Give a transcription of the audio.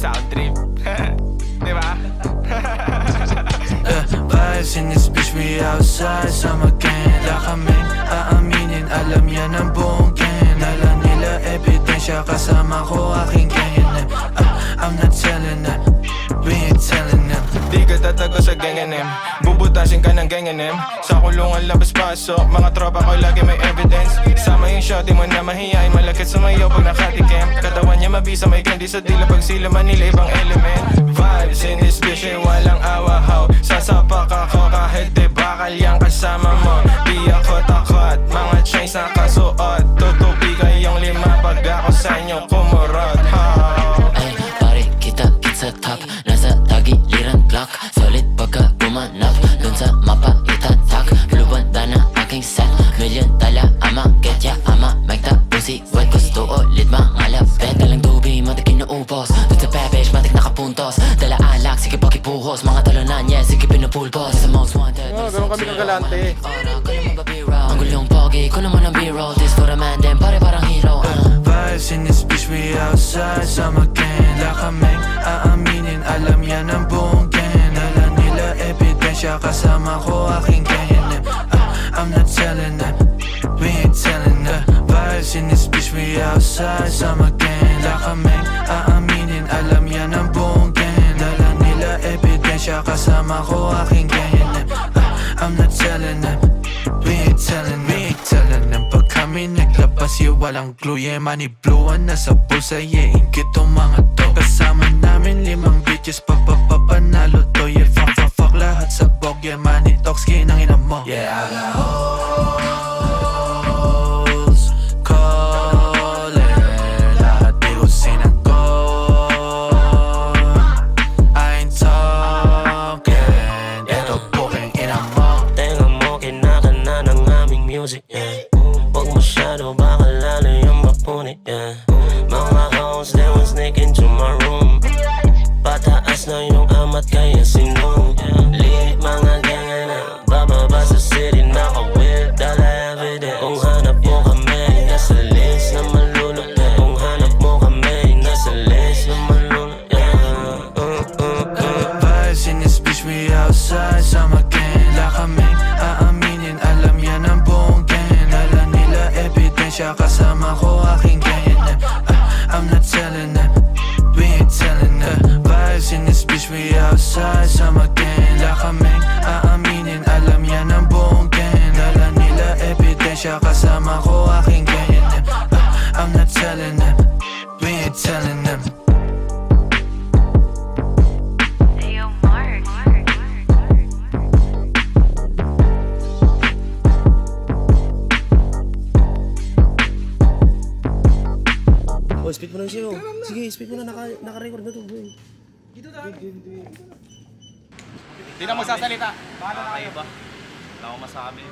sound trip. Diba? Vibes in this bitch, we outside Summer gang, la kaming aaminin. Alam yan ang buong gang. Nala nila ebidensya, kasama ko aking gang. I'm not telling them, we ain't telling them. Di ka tatago sa ganganim, bubutasin ka ng ganganim. Sa kulungan labas-pasok, mga tropa ko lagi may evidence. Sama yung shotty mo na mahihain, malakit sumayaw pag nakatikim. Katawan niya mabisa, may candy sa dila pag sila manila ibang element. Vibes in this bitch, eh, walang awahaw. Sasapak ako kahit di bakal yung kasama mo. Di ako takot, mga chains na kasuot. Tutupi kayong lima pag ako sa inyo kumurot. Ay, pare, kita sa top. Nasa tagiliran clock. Solid pagka bumanap. Dun sa mapa itatak. Lubanda na aking set. Million tala ama get ya ama. Magta pussy wet. Gusto ulit mga lapet. Dalang tubi, matik inuubos. Dun sa bebesh, matik nakapuntos. Dala alak, sige pakipuhos. Mga talonan, yeah, sige pinupulpos. Sa most wanted. Ganun kami kagalante. Ang gulong pogi, ko naman ang b-roll. This for a man, then pare parang hero. Vibes in this bitch, we outside Summer gang, la kaming aaminin. Alam yan ang buong gang. Nala nila ebidensya, kasama ko aking gang. I'm not telling them, we ain't telling them. Vibes in this bitch, we outside Summer gang, la kaming aaminin. Alam yan ang buong gang. Nala nila ebidensya, kasama ko aking gang. I'm not telling them, we ain't telling them. Pag kami naglabas, yeah, walang glue, yeah. Manibluan na sa bulsa, yeah. Ingit tong mga to. Kasama namin 5 bitches, papapanalo to, yeah. Fuck lahat sa bog, yeah. Money talks, kinangina mo, yeah. I got hoes calling, lahat di ko sinagot. I ain't talking, eto poking ina mo. Tenga mo, kinakana ng aming music, yeah. Huwag masyado, baka lalo yung mapunit, yeah. Mga hoes, they won't sneak into my room. Pataas na yung amat kaya sinong, yeah. Mga gangan na bababa sa city, naka-whip, dala evidence. Kung hanap mo kami, nasa list na malulupit. Kung hanap mo kami, nasa list na malulupit, yeah. Vibes in this bitch, we outside Summer gang, la kaming aaminin. Alam yan ang buong gang. Nala nila ebidensya, kasama ko aking gang. I'm not telling them, we ain't telling them. Vibes in this bitch, we outside Summer gang, la kaming aaminin. Alam yan ang buong gang. Nala nila ebidensya, kasama ko aking gang. I'm not telling them, we ain't telling them. Ayo, Mark. Oh, speed mo na siya. Sige, speed mo na. Naka-record na to, boy. Di na magsasalita. Paano na kayo ba? Wala akong masabi.